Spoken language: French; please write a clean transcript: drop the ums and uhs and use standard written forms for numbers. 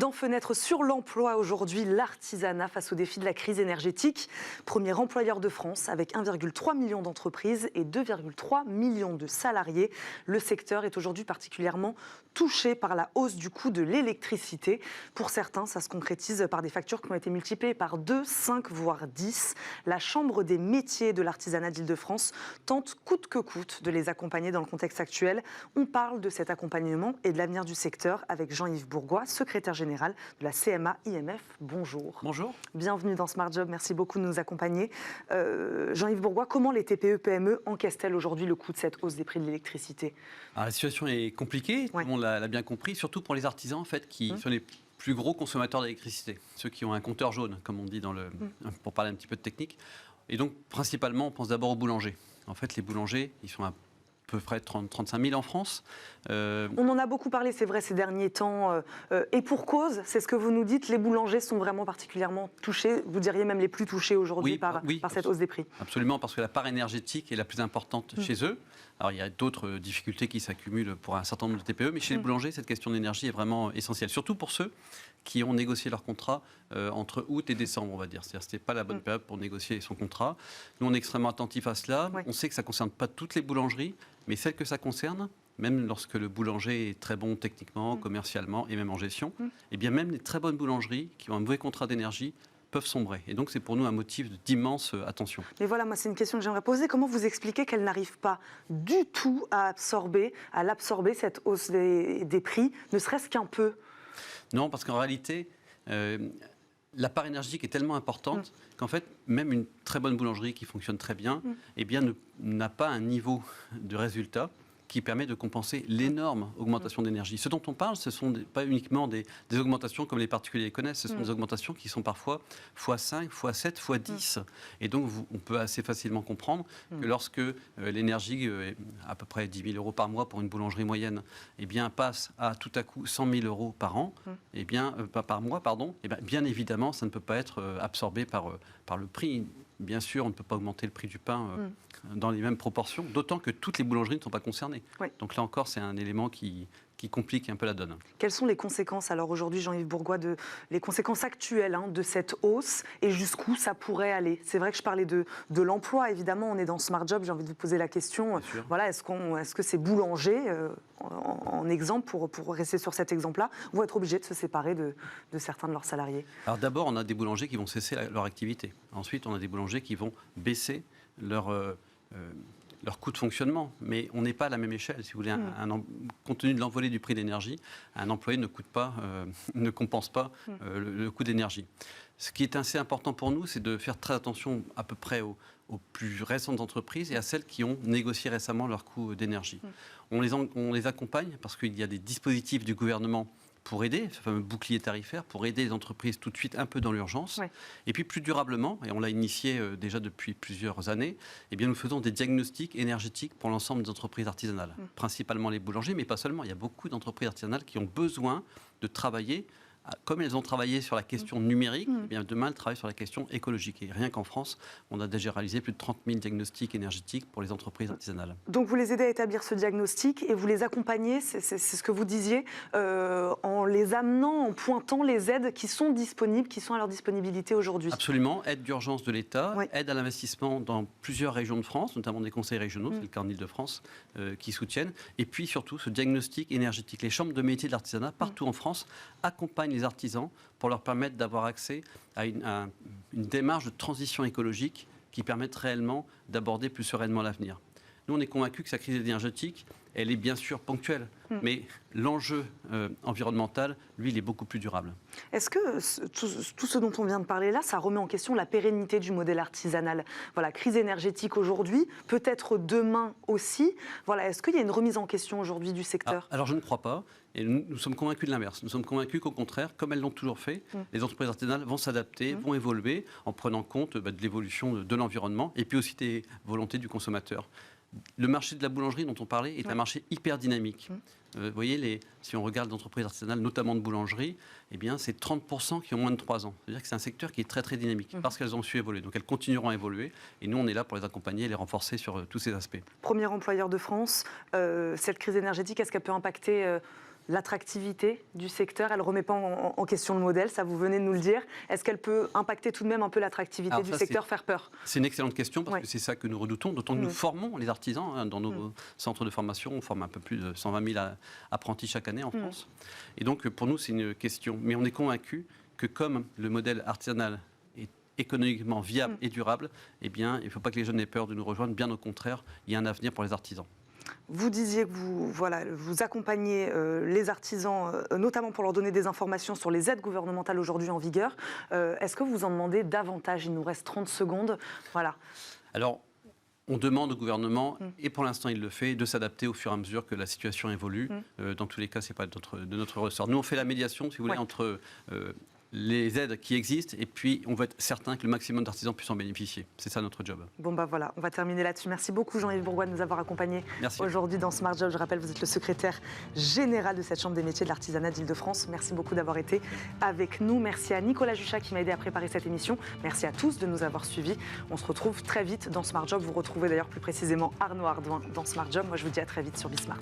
Dans Fenêtre sur l'emploi aujourd'hui, l'artisanat face au défi de la crise énergétique. Premier employeur de France avec 1,3 million d'entreprises et 2,3 millions de salariés. Le secteur est aujourd'hui particulièrement touché par la hausse du coût de l'électricité. Pour certains, ça se concrétise par des factures qui ont été multipliées par 2, 5, voire 10. La Chambre des métiers de l'artisanat d'Île-de-France tente coûte que coûte de les accompagner dans le contexte actuel. On parle de cet accompagnement et de l'avenir du secteur avec Jean-Yves Bourgois, secrétaire général de la CMA-IMF. Bonjour. Bonjour. Bienvenue dans Smart Job. Merci beaucoup de nous accompagner. Jean-Yves Bourgois, comment les TPE-PME encaissent-elles aujourd'hui le coût de cette hausse des prix de l'électricité ? Alors, la situation est compliquée, tout le monde l'a bien compris, surtout pour les artisans en fait, qui sont les plus gros consommateurs d'électricité, ceux qui ont un compteur jaune, comme on dit pour parler un petit peu de technique. Et donc, principalement, on pense d'abord aux boulangers. En fait, les boulangers, ils sont à peu près 35 000 en France. On en a beaucoup parlé, c'est vrai, ces derniers temps. Et pour cause, c'est ce que vous nous dites, les boulangers sont vraiment particulièrement touchés, vous diriez même les plus touchés aujourd'hui par cette hausse des prix. Absolument, parce que la part énergétique est la plus importante chez eux. Alors, il y a d'autres difficultés qui s'accumulent pour un certain nombre de TPE, mais chez les boulangers, cette question d'énergie est vraiment essentielle, surtout pour ceux qui ont négocié leur contrat entre août et décembre, on va dire. C'est-à-dire que ce n'était pas la bonne période pour négocier son contrat. Nous, on est extrêmement attentifs à cela. On sait que ça ne concerne pas toutes les boulangeries, mais celles que ça concerne, même lorsque le boulanger est très bon techniquement, commercialement et même en gestion, et bien même les très bonnes boulangeries qui ont un mauvais contrat d'énergie peuvent sombrer. Et donc, c'est pour nous un motif d'immense attention. Mais voilà, moi, c'est une question que j'aimerais poser. Comment vous expliquez qu'elle n'arrive pas du tout à l'absorber, cette hausse des prix, ne serait-ce qu'un peu ? Non, parce qu'en réalité, la part énergétique est tellement importante qu'en fait, même une très bonne boulangerie qui fonctionne très bien, eh bien, n'a pas un niveau de résultat qui permet de compenser l'énorme augmentation d'énergie. Ce dont on parle, ce ne sont pas uniquement des augmentations comme les particuliers connaissent, ce sont des augmentations qui sont parfois x5, x7, x10. Et donc, on peut assez facilement comprendre que lorsque l'énergie est à peu près 10 000 euros par mois pour une boulangerie moyenne, eh bien, passe à tout à coup 100 000 euros par an, eh bien, par mois, pardon, eh bien évidemment, ça ne peut pas être absorbé par le prix. Bien sûr, on ne peut pas augmenter le prix du pain dans les mêmes proportions, d'autant que toutes les boulangeries ne sont pas concernées. Donc là encore, c'est un élément qui complique un peu la donne. Quelles sont les conséquences, alors aujourd'hui, Jean-Yves Bourgois, les conséquences actuelles de cette hausse et jusqu'où ça pourrait aller ? C'est vrai que je parlais de l'emploi, évidemment, on est dans Smart Job, j'ai envie de vous poser la question. Voilà, est-ce que ces boulangers, en exemple, pour rester sur cet exemple-là, vont être obligés de se séparer de certains de leurs salariés ? Alors d'abord, on a des boulangers qui vont cesser leur activité. Ensuite, on a des boulangers qui vont baisser leur coût de fonctionnement, mais on n'est pas à la même échelle. Si vous voulez, compte tenu de l'envolée du prix d'énergie, un employé ne compense pas le coût d'énergie. Ce qui est assez important pour nous, c'est de faire très attention à peu près aux plus récentes entreprises et à celles qui ont négocié récemment leur coût d'énergie. On les accompagne parce qu'il y a des dispositifs du gouvernement pour aider, ce fameux bouclier tarifaire, pour aider les entreprises tout de suite un peu dans l'urgence. Et puis plus durablement, et on l'a initié déjà depuis plusieurs années, eh bien nous faisons des diagnostics énergétiques pour l'ensemble des entreprises artisanales, principalement les boulangers, mais pas seulement. Il y a beaucoup d'entreprises artisanales qui ont besoin de travailler. Comme elles ont travaillé sur la question numérique, eh bien demain elles travaillent sur la question écologique. Et rien qu'en France, on a déjà réalisé plus de 30 000 diagnostics énergétiques pour les entreprises artisanales. Donc vous les aidez à établir ce diagnostic et vous les accompagnez, c'est ce que vous disiez, en les amenant, en pointant les aides qui sont disponibles, qui sont à leur disponibilité aujourd'hui. Absolument, aide d'urgence de l'État, aide à l'investissement dans plusieurs régions de France, notamment des conseils régionaux, c'est le cas en Île-de-France, qui soutiennent. Et puis surtout ce diagnostic énergétique. Les chambres de métiers de l'artisanat, partout en France, accompagnent les artisans pour leur permettre d'avoir accès à une démarche de transition écologique qui permette réellement d'aborder plus sereinement l'avenir. Nous, on est convaincus que sa crise énergétique, elle est bien sûr ponctuelle, mais l'enjeu environnemental, lui, il est beaucoup plus durable. Est-ce que tout ce dont on vient de parler là, ça remet en question la pérennité du modèle artisanal ? Voilà, crise énergétique aujourd'hui, peut-être demain aussi. Voilà, est-ce qu'il y a une remise en question aujourd'hui du secteur ? Alors je ne crois pas, et nous sommes convaincus de l'inverse. Nous sommes convaincus qu'au contraire, comme elles l'ont toujours fait, les entreprises artisanales vont s'adapter, vont évoluer en prenant compte de l'évolution de l'environnement et puis aussi des volontés du consommateur. Le marché de la boulangerie dont on parlait est un marché hyper dynamique. Vous voyez, si on regarde les entreprises artisanales, notamment de boulangerie, eh bien, c'est 30% qui ont moins de 3 ans. C'est-à-dire que c'est un secteur qui est très très dynamique parce qu'elles ont su évoluer. Donc elles continueront à évoluer et nous, on est là pour les accompagner et les renforcer sur tous ces aspects. Premier employeur de France, cette crise énergétique, est-ce qu'elle peut impacter L'attractivité du secteur, elle ne remet pas en question le modèle, ça vous venez de nous le dire. Est-ce qu'elle peut impacter tout de même un peu l'attractivité du secteur, faire peur? C'est une excellente question parce que c'est ça que nous redoutons, d'autant que nous formons les artisans dans nos centres de formation. On forme un peu plus de 120 000 apprentis chaque année en France. Et donc pour nous, c'est une question. Mais on est convaincus que comme le modèle artisanal est économiquement viable et durable, eh bien, il ne faut pas que les jeunes aient peur de nous rejoindre. Bien au contraire, il y a un avenir pour les artisans. Vous disiez que vous accompagnez les artisans, notamment pour leur donner des informations sur les aides gouvernementales aujourd'hui en vigueur. Est-ce que vous en demandez davantage? Il nous reste 30 secondes. Voilà. Alors, on demande au gouvernement, et pour l'instant il le fait, de s'adapter au fur et à mesure que la situation évolue. Dans tous les cas, ce n'est pas de notre ressort. Nous, on fait la médiation, si vous voulez, entre les aides qui existent et puis on veut être certain que le maximum d'artisans puissent en bénéficier. C'est ça notre job. Bon bah voilà, on va terminer là-dessus. Merci beaucoup Jean-Yves Bourgois de nous avoir accompagnés aujourd'hui dans Smart Job. Je rappelle, vous êtes le secrétaire général de cette Chambre des métiers de l'artisanat d'Île-de-France. Merci beaucoup d'avoir été avec nous. Merci à Nicolas Juchat qui m'a aidé à préparer cette émission. Merci à tous de nous avoir suivis. On se retrouve très vite dans Smart Job. Vous retrouvez d'ailleurs plus précisément Arnaud Ardouin dans Smart Job. Moi je vous dis à très vite sur Bismart.